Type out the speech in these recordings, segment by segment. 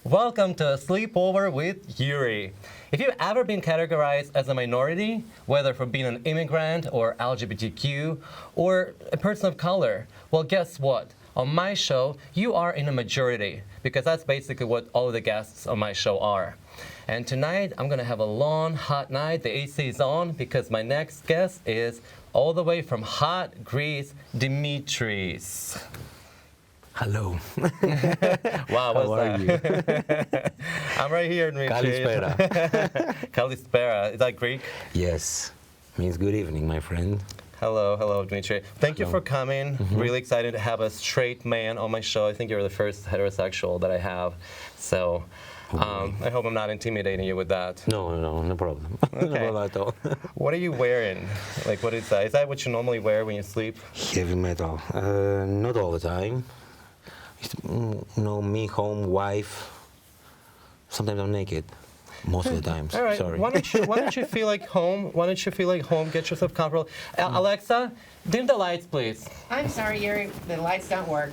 Welcome to Sleepover with Yuri. If you've ever been categorized as a minority, whether for being an immigrant or LGBTQ or a person of color, well, guess what? On my show, you are in a majority because that's basically what all of the guests on my show are. And tonight, I'm going to have a long, hot night. The AC is on because my next guest is all the way from hot Greece, Dimitris. Hello. Wow, what's How are that? you? I'm right here, Dimitris. Kalispera. Kalispera. Is that Greek? Yes. Means good evening, my friend. Hello, Dimitri. Thank you Hello. for coming. Really excited to have a straight man on my show. I think you're the first heterosexual that I have. So I hope I'm not intimidating you with that. No problem. Okay. No problem at all. What are you wearing? Like, what is that? Is that what you normally wear when you sleep? Heavy metal. Not all the time. Me, home, wife. Sometimes I'm naked. Most of the times. All right. Sorry. Why don't you feel like home? Why don't you feel like home? Get yourself comfortable. Alexa, dim the lights, please. I'm sorry, Yuri. The lights don't work.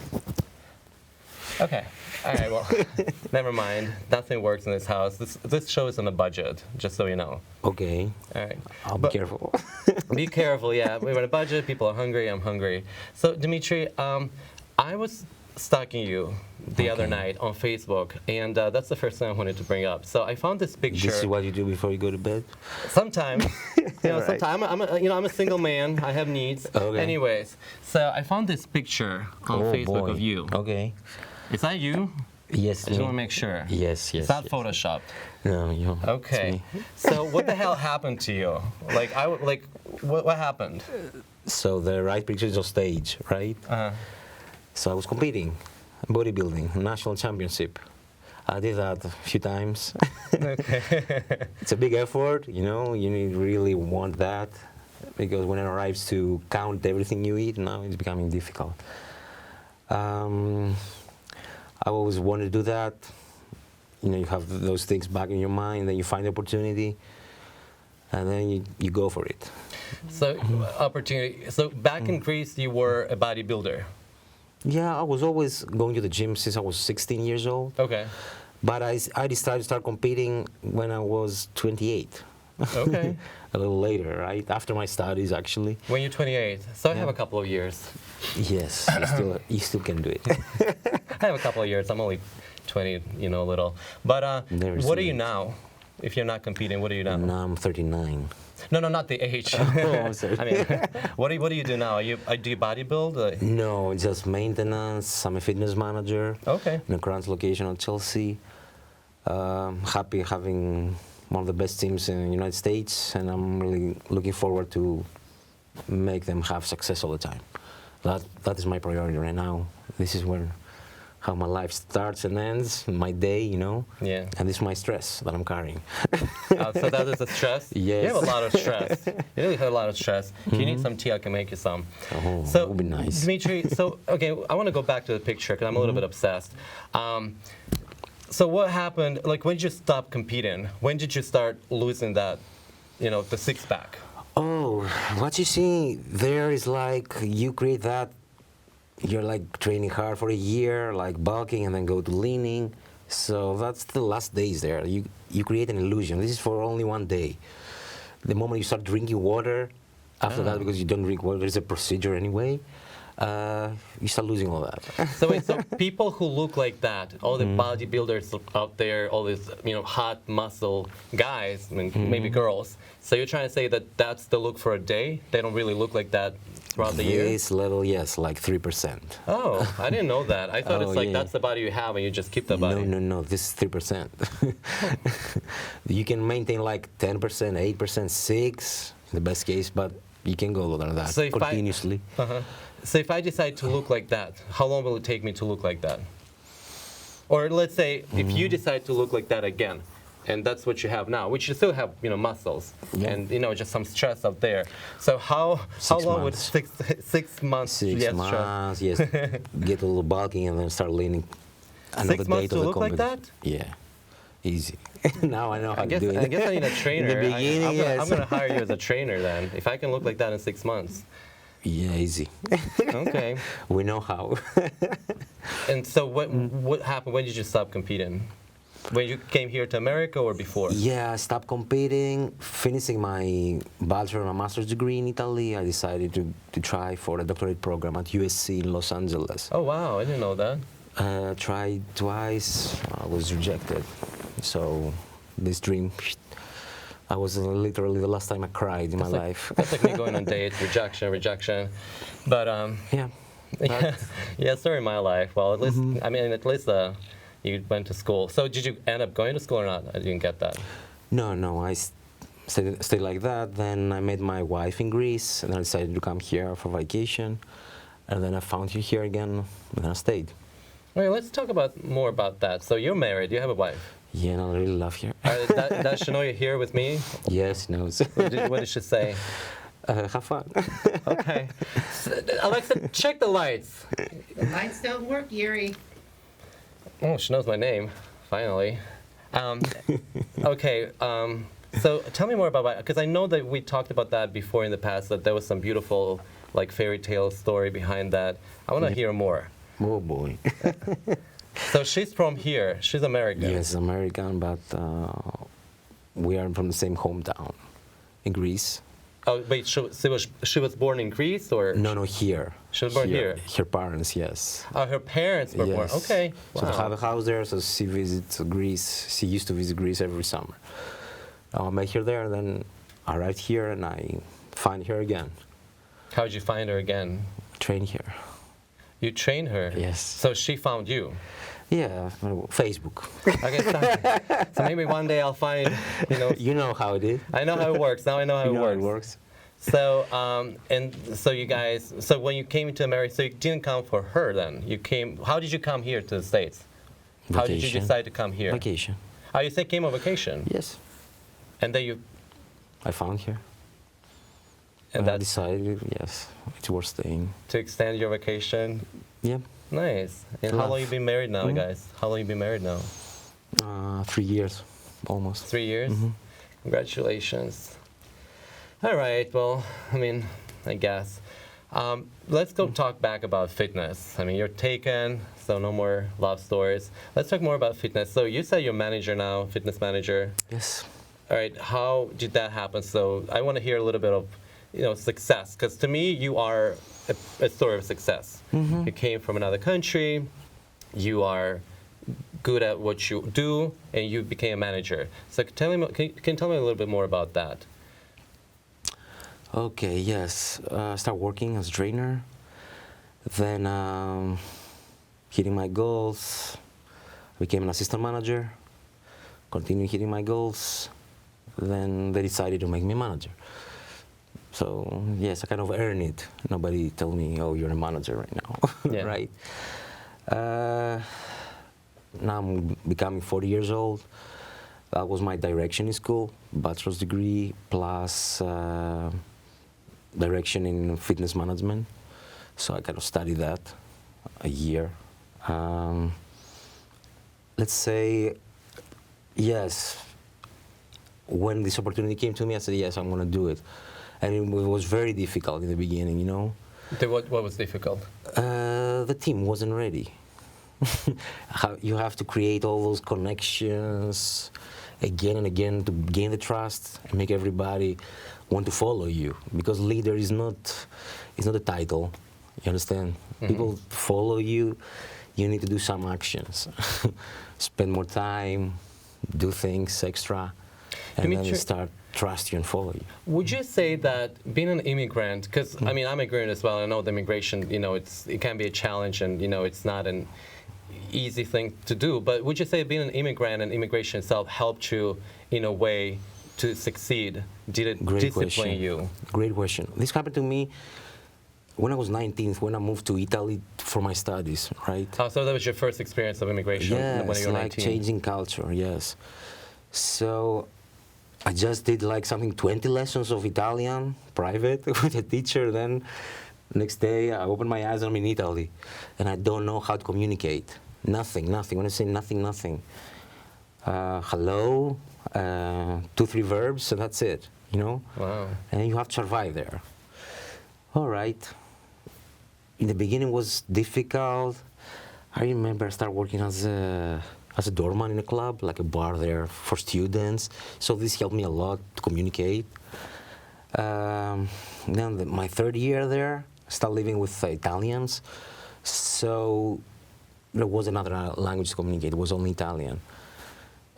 Okay. All right. Well, never mind. Nothing works in this house. This show is on a budget, just so you know. Okay. All right. I'll be careful. Be careful. Yeah, we're on a budget. People are hungry. I'm hungry. So, Dimitri, I was stalking you the other night on Facebook, and that's the first thing I wanted to bring up. So I found this picture. This is what you do before you go to bed? Sometimes, Right. sometimes I'm a single man. I have needs. Okay. Anyways, so I found this picture on Facebook boy. of you. Okay. Is that you? Yes. I just want to make sure. Yes. It's not yes. photoshopped. No, you. Okay. So what the hell happened to you? What happened? So the right picture is on stage, right? Uh-huh. So I was competing, bodybuilding, national championship. I did that a few times. Okay. It's a big effort, you know, you really want that, because when it arrives to count everything you eat, now it's becoming difficult. I always wanted to do that. You know, you have those things back in your mind, then you find the opportunity, and then you go for it. So opportunity. So back in Greece, you were a bodybuilder. Yeah, I was always going to the gym since I was 16 years old. Okay. But I decided to start competing when I was 28. Okay. A little later, right? After my studies, actually. When you're 28, so I have Yeah. a couple of years. Yes, you still can do it. I have a couple of years. I'm only 20, a little. But Never what are seen you it. now? If you're not competing, what are you now? Now I'm 39. No, not the age. I'm sorry. I mean, what do you do now? Do you bodybuild? No, just maintenance. I'm a fitness manager Okay. in a current location at Chelsea. Happy having one of the best teams in the United States, and I'm really looking forward to make them have success all the time. That is my priority right now. This is how my life starts and ends, my day, Yeah. and this is my stress that I'm carrying. So that is a stress? Yes. You have a lot of stress. You really have a lot of stress. If you need some tea, I can make you some. Oh, So, that would be nice. Dimitri, okay, I want to go back to the picture because I'm a little bit obsessed. So what happened, when did you stop competing? When did you start losing that, the six-pack? Oh, what you see there is like you create that. You're like training hard for a year, like bulking, and then go to leaning. So that's the last days there. You create an illusion. This is for only one day. The moment you start drinking water, after that, because you don't drink water, there's a procedure anyway. You start losing all that. So wait, so people who look like that, all the bodybuilders out there, all these hot muscle guys, maybe girls. So you're trying to say that that's the look for a day? They don't really look like that throughout the year? This little, yes, like 3%. Oh, I didn't know that. I thought Oh, it's like yeah. that's the body you have and you just keep the body. No, this is 3%. You can maintain like 10%, 8%, 6% in the best case, but you can go lower than that So if continuously. So if I decide to look like that, how long will it take me to look like that? Or let's say if you decide to look like that again, and that's what you have now, which you still have, muscles, Yeah. and just some stress out there. So how 6 long would months. 6 months? 6 yes, months, yes. Get a little bulking and then start leaning. 6 months to look like that? Yeah, easy. Now I know how I to guess do it. I guess I need a trainer. In the beginning, I'm yes. gonna hire you as a trainer then. If I can look like that in 6 months. Yeah, easy. Okay. We know how. And so what happened? When did you stop competing? When you came here to America or before? Yeah, I stopped competing, finishing my bachelor and master's degree in Italy. I decided to try for a doctorate program at USC in Los Angeles. Oh wow, I didn't know that. Tried twice, I was rejected. So this dream, I was literally the last time I cried in my life. That's like me going on dates, rejection. But Yeah. yeah, story of my life. Well, at least I mean, at least you went to school. So did you end up going to school or not? I didn't get that. No, I stayed like that. Then I met my wife in Greece, and I decided to come here for vacation. And then I found you here again, and then I stayed. Okay, let's talk more about that. So you're married. You have a wife. Yeah, and I really love here. Does she know you're here with me? Yes, she knows. What did she say? Have fun. Okay. So, Alexa, check the lights. The lights don't work, Yuri. Oh, she knows my name, finally. Okay, so tell me more about, because I know that we talked about that before in the past, that there was some beautiful, like, fairy tale story behind that. I want to hear more. Oh boy. So she's from here. She's American. Yes, American, but we are from the same hometown in Greece. Oh, wait, she was born in Greece, or? No, here. She was born here? Her parents, yes. Oh, her parents were born. Yes. Okay. So Wow. they have a house there, so she visits Greece. She used to visit Greece every summer. I met her there, then I arrived here, and I find her again. How did you find her again? Train here. You trained her? Yes. So she found you? Yeah, Facebook. Okay, so maybe one day I'll find, You know how it is. I know how it works. Now I know how You it know works. how it works. So, and so you guys, so when you came into America, so you didn't come for her then? You came, how did you come here to the States? How did you Vacation. decide to come here? Vacation. Oh, you came on vacation? Yes. And then you, I found her. and I that's decided, yes, it's worth staying. to extend your vacation? Yeah. Nice. And how Love. long you been married now, guys? How long you been married now? 3 years, almost. 3 years? Congratulations. All right, well, I mean, I guess. Let's go talk back about fitness. I mean, you're taken, so no more love stories. Let's talk more about fitness. So you said you're manager now, fitness manager. Yes. All right, how did that happen? So I want to hear a little bit of, success, because to me, you are a story of success. You came from another country, you are good at what you do, and you became a manager. So can you tell me a little bit more about that? Okay, yes. Start working as a trainer. Then hitting my goals. Became an assistant manager. Continued hitting my goals. Then they decided to make me manager. So yes, I kind of earned it. Nobody told me, "Oh, you're a manager right now," Yeah. right? Now I'm becoming 40 years old. That was my direction in school, bachelor's degree plus direction in fitness management. So I kind of studied that a year. Let's say, yes, when this opportunity came to me, I said, yes, I'm going to do it. And it was very difficult in the beginning, What was difficult? The team wasn't ready. You have to create all those connections again and again to gain the trust and make everybody want to follow you. Because leader is not a title. You understand? People follow you. You need to do some actions. Spend more time, do things extra, and then Dimitri- start trust you and follow you. Would you say that being an immigrant, because I mean I'm a immigrant as well, I know the immigration, it can be a challenge, and it's not an easy thing to do, but would you say being an immigrant and immigration itself helped you in a way to succeed? Did it Great discipline question. you? Great question. This happened to me when I was 19, when I moved to Italy for my studies, right? Oh, so that was your first experience of immigration when Yes, you were like 19? changing culture, yes. So I just did like something 20 lessons of Italian, private, with a teacher. Then next day I open my eyes and I'm in Italy. And I don't know how to communicate. Nothing. When I say nothing. Hello, 2-3 verbs, and that's it, Wow. And you have to survive there. All right. In the beginning was difficult. I remember I started working as a as a doorman in a club, like a bar there for students. So this helped me a lot to communicate. Then my third year there, I started living with Italians. So there was another language to communicate. It was only Italian.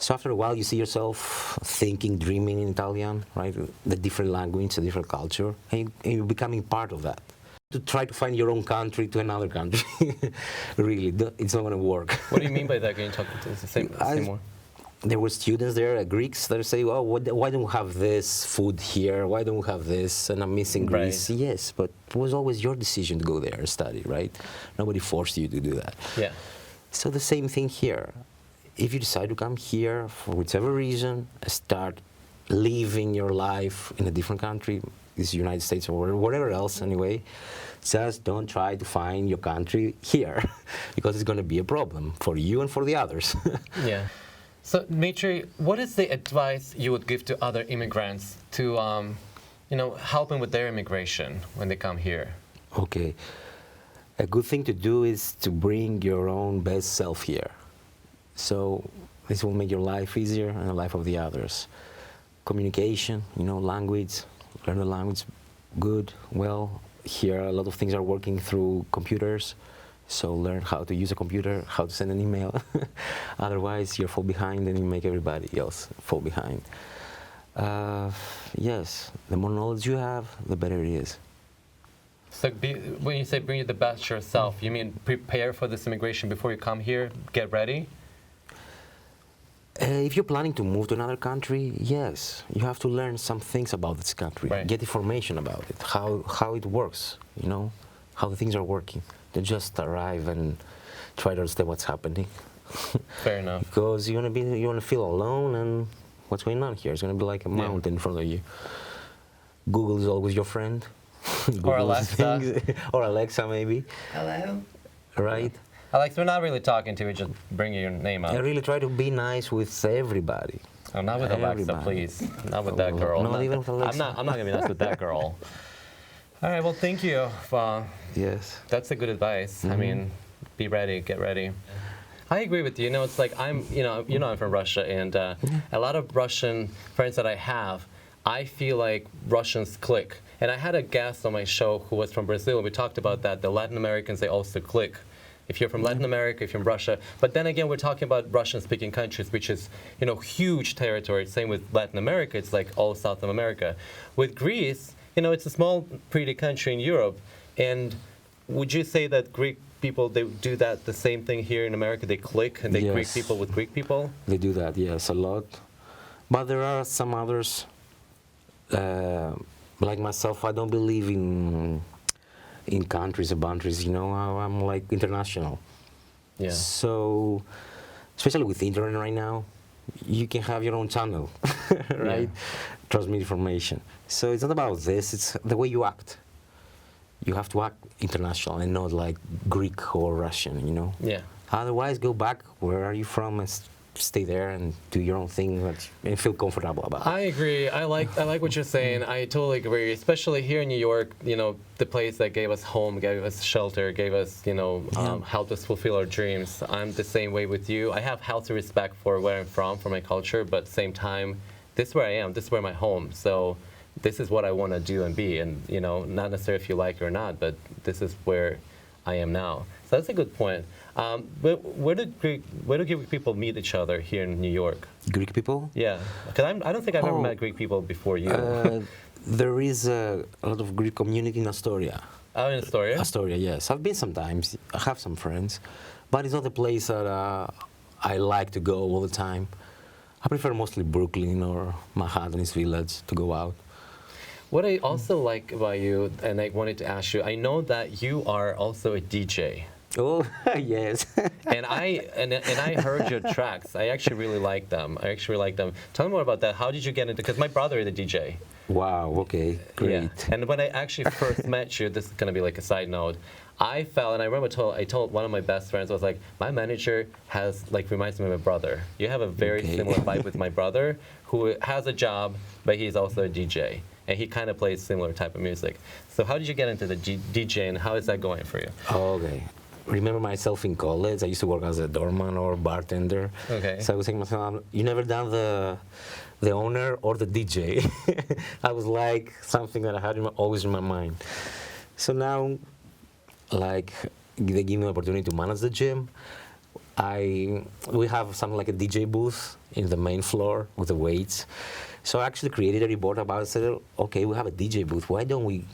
So after a while, you see yourself thinking, dreaming in Italian, right? The different language, the different culture, and you're becoming part of that. To try to find your own country to another country, really, it's not going to work. What do you mean by that? Can you talk to the same more? There were students there, Greeks, that say, "Oh, why don't we have this food here? Why don't we have this?" And I'm missing Greece. Right. Yes, but it was always your decision to go there and study, right? Nobody forced you to do that. Yeah. So the same thing here. If you decide to come here for whichever reason, start living your life in a different country, this United States or wherever else anyway, just don't try to find your country here because it's going to be a problem for you and for the others. Yeah. So, Dmitri, what is the advice you would give to other immigrants to, help them with their immigration when they come here? Okay. A good thing to do is to bring your own best self here. So this will make your life easier and the life of the others. Communication, language, learn the language good, well. Here a lot of things are working through computers, so learn how to use a computer, how to send an email. Otherwise, you'll fall behind and you make everybody else fall behind. Yes, the more knowledge you have, the better it is. So when you say bring the best yourself, you mean prepare for this immigration before you come here, get ready? If you're planning to move to another country, yes, you have to learn some things about this country, Right. get information about it, how it works, how the things are working. Don't just arrive and try to understand what's happening. Fair enough. Because you want to feel alone, and what's going on here? It's going to be like a mountain in front of you. Google is always your friend. Or Alexa. Or Alexa, maybe. Hello? Right? Alex, we're not really talking to you, just bringing your name up. I really try to be nice with everybody. Oh, not with Alexa, Everybody. please. Not with that girl. Not even with Alexa. I'm not going to be nice with that girl. All right, well, thank you. Yes. That's a good advice. I mean, be ready, get ready. I agree with you. It's like I'm from Russia, and a lot of Russian friends that I have, I feel like Russians click. And I had a guest on my show who was from Brazil, and we talked about that. The Latin Americans, they also click. If you're from Latin America, if you're from Russia. But then again, we're talking about Russian-speaking countries, which is, huge territory. Same with Latin America. It's like all South of America. With Greece, it's a small, pretty country in Europe. And would you say that Greek people, they do that the same thing here in America? They click and they Yes. Greek people with Greek people? They do that, yes, a lot. But there are some others, like myself, I don't believe in countries or boundaries, I'm like international. Yeah. So, especially with the internet right now, you can have your own channel, right? Transmit information. So it's not about this, it's the way you act. You have to act international and not like Greek or Russian, Yeah. Otherwise, go back, where are you from, and stay there and do your own thing and feel comfortable about it. I agree. I like what you're saying. I totally agree. Especially here in New York, the place that gave us home, gave us shelter, gave us, helped us fulfill our dreams. I'm the same way with you. I have healthy respect for where I'm from, for my culture, but at the same time, this is where I am. This is where my home. So this is what I want to do and be. And, not necessarily if you like it or not, but this is where I am now. So that's a good point. But where do Greek people meet each other here in New York? Greek people? Yeah, because I don't think I've ever met Greek people before you. There is a lot of Greek community in Astoria. Oh, in Astoria? Astoria, yes. I've been sometimes. I have some friends. But it's not a place that I like to go all the time. I prefer mostly Brooklyn or Manhattan East Village to go out. What I also like about you, and I wanted to ask you, I know that you are also a DJ. Oh, yes. And I heard your tracks. I actually really like them. Tell me more about that. How did you get into? Because my brother is a DJ. Wow. Okay. Great. Yeah. And when I actually first met you, this is gonna be like a side note. I felt, and I remember I told one of my best friends, I was like, my manager reminds me of my brother. You have a very similar vibe with my brother, who has a job, but he's also a DJ. And he kind of plays similar type of music. So how did you get into the DJ, and how is that going for you? Okay. remember myself in college. I used to work as a doorman or bartender. Okay. So I was saying to myself, you never done the owner or the DJ. I was like something that I had always in my mind. So now, like, they give me an opportunity to manage the gym. We have something like a DJ booth in the main floor with the weights. So I actually created a report about it. Said, okay, we have a DJ booth. Why don't we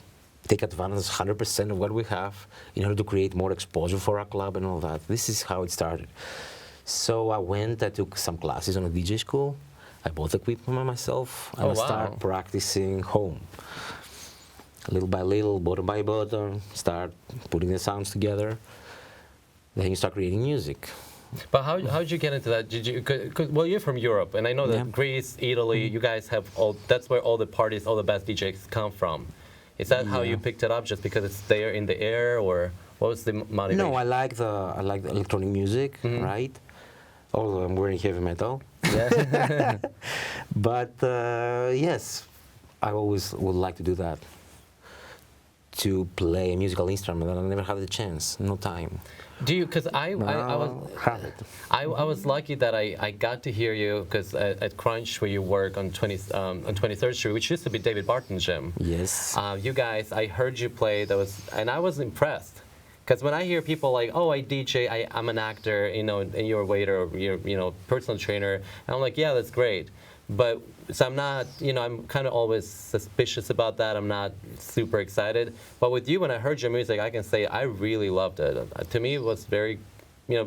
take advantage 100% of what we have in order to create more exposure for our club and all that? This is how it started. So I took some classes on a DJ school. I bought equipment by myself, and I started practicing home. Little by little, button by button, start putting the sounds together. Then you start creating music. But how did you get into that? Did you? Well, you're from Europe, and I know that Greece, Italy, you guys have all. That's where all the parties, all the best DJs come from. Is that how you picked it up? Just because it's there in the air, or what was the motivation? No, I like the electronic music, right? Although I'm wearing heavy metal. Yeah. But yes, I always would like to do that. To play a musical instrument, and I never had the chance. No time. Do you? Because I was lucky that I got to hear you because at Crunch where you work on 23rd Street, which used to be David Barton's gym. Yes. You guys, I heard you play. And I was impressed. Because when I hear people like, oh, I DJ, I'm an actor, and you're a waiter, or you're, personal trainer, and I'm like, yeah, that's great. But so I'm not, I'm kind of always suspicious about that. I'm not super excited. But with you, when I heard your music, I can say I really loved it. To me, it was very,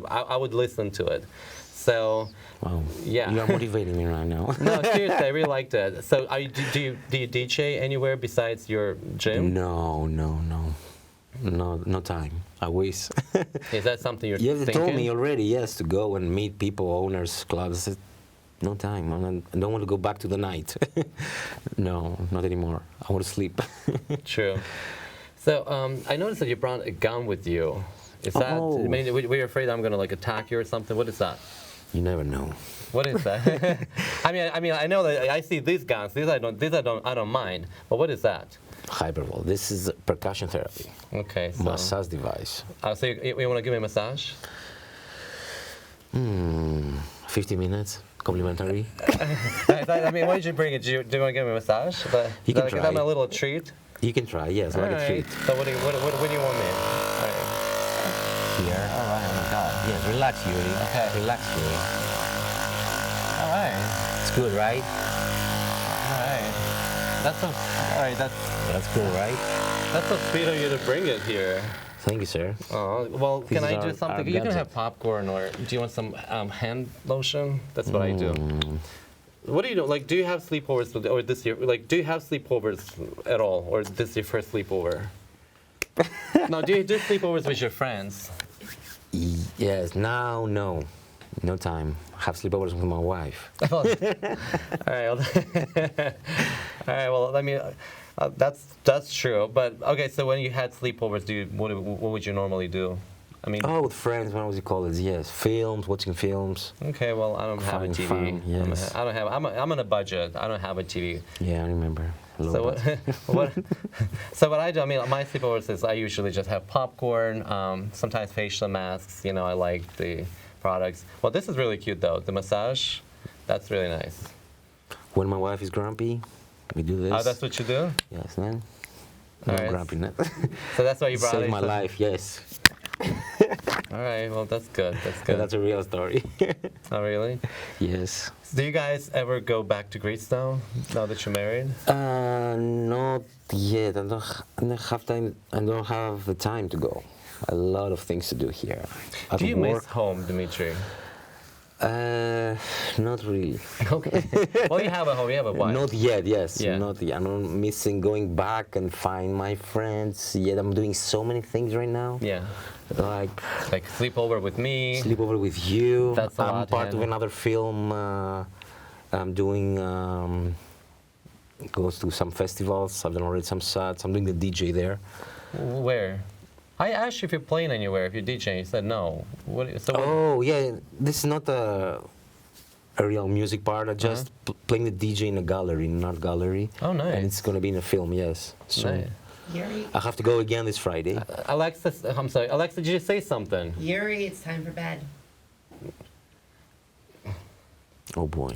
I would listen to it. So, wow. Yeah. You are motivating me right now. No, seriously, I really liked it. So, do you DJ anywhere besides your gym? No, no time. I wish. Is that something you're You thinking? told me already, yes, to go and meet people, owners, clubs. I said, no time. I don't want to go back to the night. No, not anymore. I want to sleep. True. So I noticed that you brought a gun with you. Is that? Oh. I mean, were you afraid I'm gonna attack you or something? What is that? You never know. What is that? I mean, I know that I see these guns. These I don't mind. But what is that? Hyperbole. This is percussion therapy. Okay. So, Massage device. So you want to give me a massage? 50 minutes. Complimentary. I mean, why did you bring it? Do you want to give me a massage? You can try. Give them a little treat. You can try, yes, like a treat. So what do you want me? All right. Here. All right. Oh my God. Yes, relax, Yuri. Okay. Relax, Yuri. All right. It's good, right? All right. All right. That's cool, right? That's so sweet of you to bring it here. Thank you, sir. Oh, well, can I do our something? You can gadget. have popcorn, or do you want some hand lotion? That's what I do. What do you do? Like, do you have sleepovers or this year? Like, do you have sleepovers at all, or is this your first sleepover? No, do you do sleepovers with your friends? Yes, now, no time. I have sleepovers with my wife. All right. All right. Well, I mean, that's true. But okay. So when you had sleepovers, what would you normally do? I mean. Oh, with friends. What was it called? Yes, films, watching films. Okay. Well, I don't have a TV. Fun, yes. I'm on a budget. I don't have a TV. Yeah, I remember. So what I do, I mean, my sleepovers is I usually just have popcorn, sometimes facial masks. I like the products. Well, this is really cute though. The massage, that's really nice. When my wife is grumpy, we do this. Oh, that's what you do? Yes, man. No All right. grumpiness. So that's why you brought it. Saved my life, yes. All right. Well, that's good. That's Yeah, good. that's a real story. Oh, really? Yes. Do you guys ever go back to Greece now that you're married? Not yet. I don't have time. I don't have the time to go. A lot of things to do here. Do you miss home, Dimitri? Not really. Okay. Well, you have a home. You have a wife. Not yet. Yes. Yeah. Not yet. I'm missing going back and find my friends. Yet I'm doing so many things right now. Yeah. Like sleepover with me. Sleepover with you. That's a I'm lot, part of man. another film. I'm doing. Goes to some festivals. I've done already some sets. I'm doing the DJ there. Where? I asked you if you're playing anywhere, if you're DJing. You said no. Oh, yeah. This is not a real music part. I just playing the DJ in a gallery, in an art gallery. Oh, nice. And it's going to be in a film, yes. So Nice. Yuri, I have to go again this Friday. Alexa, I'm sorry. Alexa, did you say something? Yuri, it's time for bed. Oh boy.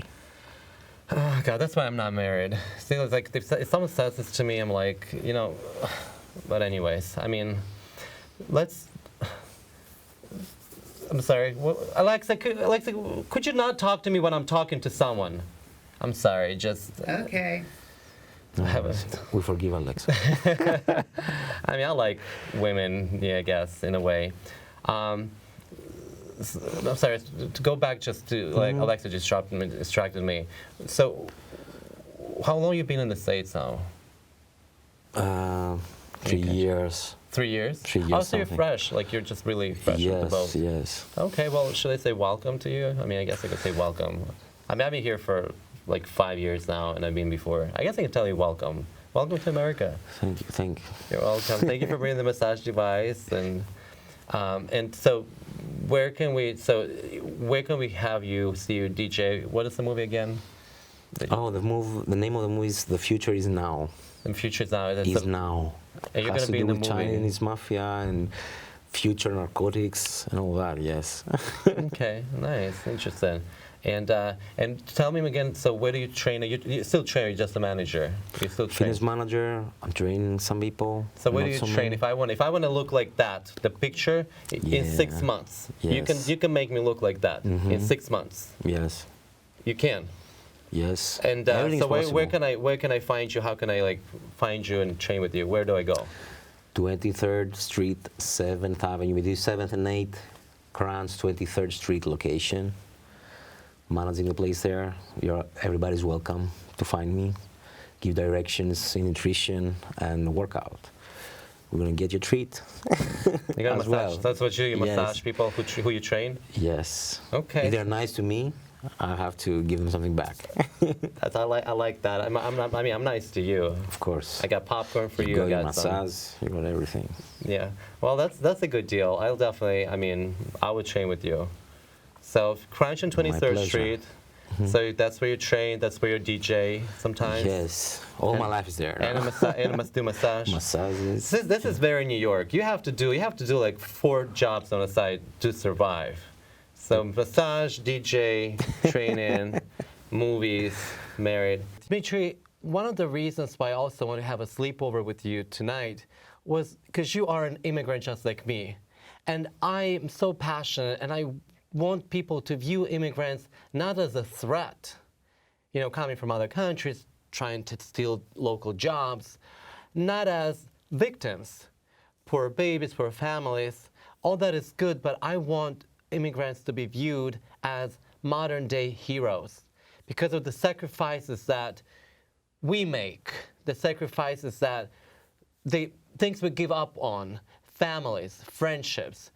Oh, God, that's why I'm not married. See, it's like if someone says this to me, I'm like, you know. But anyways, I mean, let's. I'm sorry, Alexa. Could you not talk to me when I'm talking to someone? I'm sorry, just. Okay. No, I haven't. we forgive Alexa. I mean, I like women, yeah, I guess, in a way. I'm sorry, to go back just to, like, Alexa just distracted me. So, how long you been in the States now? 3 years. 3 years? 3 years. Oh, so you're something. fresh, like you're just really fresh with the boat. Yes. Okay, well, should I say welcome to you? I mean, I guess I could say welcome. I mean, I've been here for like 5 years now, and I've been before. I guess I can tell you welcome. Welcome to America. Thank you. Thank you. You're welcome. Thank you for bringing the massage device, and so where can we have you see you DJ? What is the movie again? Oh, the name of the movie is The Future Is Now. The Future Is Now. That's Is now. And you're Has gonna to be do in the with movie. Chinese mafia and future narcotics and all that. Yes. Okay, nice, interesting. And tell me again. So where do you train? You still train? Or you're just a manager? You still train? Fitness manager. I'm training some people. So where do not you so train? many. If I want to look like that, the picture in 6 Yeah. months, Yes. you can make me look like that in 6 months. Yes. You can. Yes. And Everything's so where possible. where can I find you? How can I like find you and train with you? Where do I go? 23rd Street, 7th Avenue. We do 7th and 8th. Crans, 23rd Street location. Managing the place there. Everybody's welcome to find me. Give directions in nutrition and workout. We're gonna get you a treat. You got a As massage. well. That's what you Yes. massage people who you train. Yes. Okay. If they're nice to me, I have to give them something back. I like that. I'm nice to you. Of course. I got popcorn for you. You got I your got some. massage. You got everything. Yeah. Well, that's a good deal. I'll definitely. I mean, I would train with you. So Crunch on 23rd pleasure. Street. So that's where you train. That's where you DJ sometimes. Yes. All my life is there. And do massage. Massages. This is very New York. You have to do like 4 jobs on the side to survive. So massage, DJ, training, movies, married. Dimitri, one of the reasons why I also want to have a sleepover with you tonight was because you are an immigrant just like me. And I'm so passionate, and I want people to view immigrants not as a threat, you know, coming from other countries, trying to steal local jobs, not as victims, poor babies, poor families. All that is good, but I want immigrants to be viewed as modern-day heroes because of the sacrifices that we make, the sacrifices that things we give up on, families, friendships,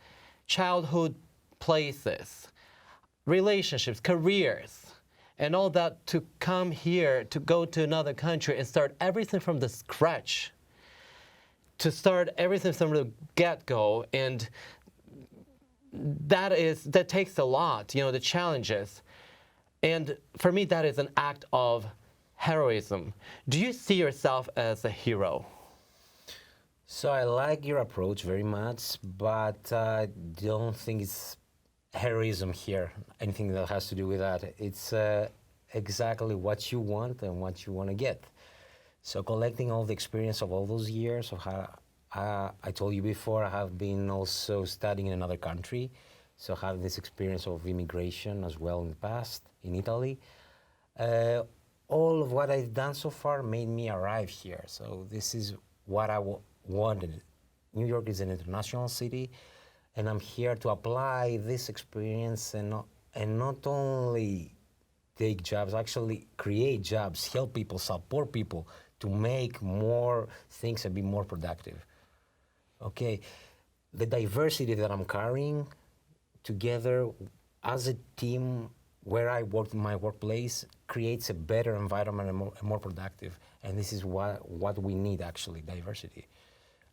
childhood places, relationships, careers, and all that to come here, to go to another country and start everything from the scratch, to start everything from the get-go. And that takes a lot, you know, the challenges. And for me, that is an act of heroism. Do you see yourself as a hero? So I like your approach very much, but I don't think it's heroism here, anything that has to do with that. It's exactly what you want and what you want to get. So collecting all the experience of all those years of how, I told you before, I have been also studying in another country, so having this experience of immigration as well in the past, in Italy. All of what I've done so far made me arrive here, so this is what I wanted. New York is an international city, and I'm here to apply this experience and not only take jobs, actually create jobs, help people, support people to make more things and be more productive. Okay, the diversity that I'm carrying together as a team where I work in my workplace creates a better environment and more productive. And this is what we need actually, diversity.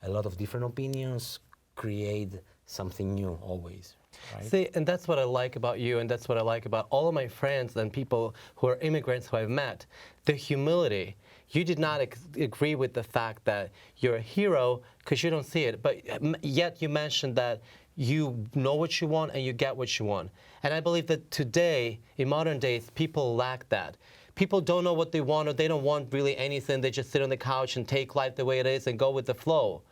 A lot of different opinions create something new always. Right? See, and that's what I like about you, and that's what I like about all of my friends and people who are immigrants who I've met. The humility. you did not agree with the fact that you're a hero because you don't see it, but yet you mentioned that you know what you want and you get what you want. And I believe that today, in modern days, people lack that. People don't know what they want, or they don't want really anything. They just sit on the couch and take life the way it is and go with the flow.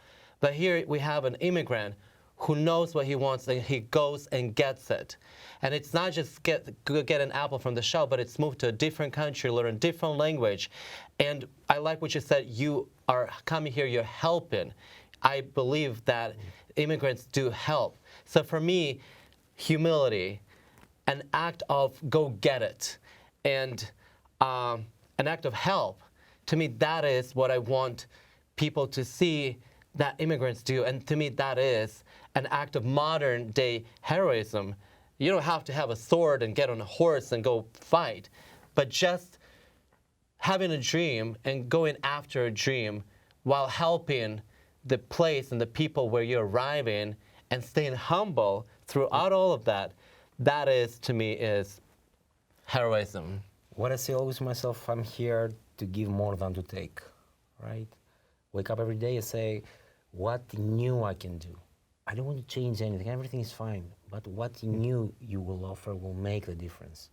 But here we have an immigrant who knows what he wants, and he goes and gets it. And it's not just get an apple from the shelf, but it's moved to a different country, learn a different language. And I like what you said, you are coming here, you're helping. I believe that immigrants do help. So for me, humility, an act of go get it, and an act of help, to me, that is what I want people to see that immigrants do. And to me, that is an act of modern day heroism. You don't have to have a sword and get on a horse and go fight, but just having a dream and going after a dream while helping the place and the people where you arrive in and staying humble throughout all of that, that is, to me, is heroism. What I say always to myself, I'm here to give more than to take, right? Wake up every day and say, what new I can do? I don't want to change anything, everything is fine, but what new you will offer will make the difference,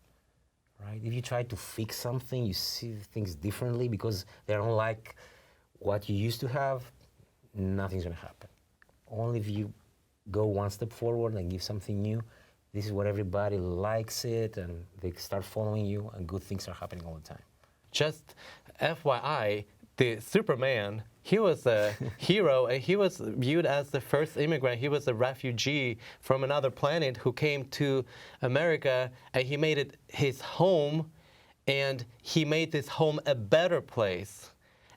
right? If you try to fix something, you see things differently because they don't like what you used to have, nothing's gonna happen. Only if you go one step forward and give something new, this is what everybody likes it, and they start following you, and good things are happening all the time. Just FYI, the Superman, he was a hero, and he was viewed as the first immigrant. He was a refugee from another planet who came to America, and he made it his home, and he made this home a better place.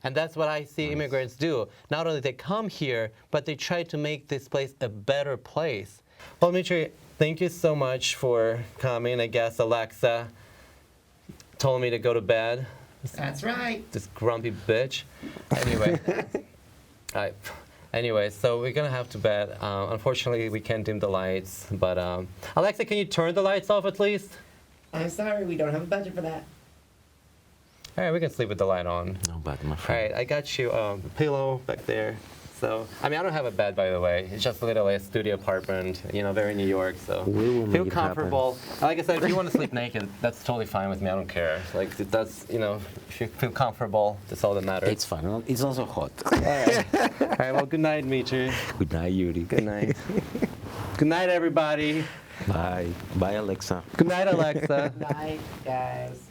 And that's what I see immigrants do. Not only they come here, but they try to make this place a better place. Well, Dimitri, thank you so much for coming. I guess Alexa told me to go to bed. That's right. This grumpy bitch. Anyway, anyway, so we're gonna have to bed. Unfortunately, we can't dim the lights. But Alexa, can you turn the lights off at least? I'm sorry, we don't have a budget for that. All right, we can sleep with the light on. No, but my All friend. right, I got you a pillow back there. So, I mean, I don't have a bed, by the way. It's just literally a studio apartment, you know, very New York. So, We will make feel it happen. comfortable. Like I said, if you want to sleep naked, that's totally fine with me. I don't care. Like, that's, you know, if you feel comfortable, that's all that matters. It's fun. It's also hot. All right. All right, well, good night, Dimitri. Good night, Yuri. Good night. Good night, everybody. Bye. Bye, Alexa. Good night, Alexa. Night, guys.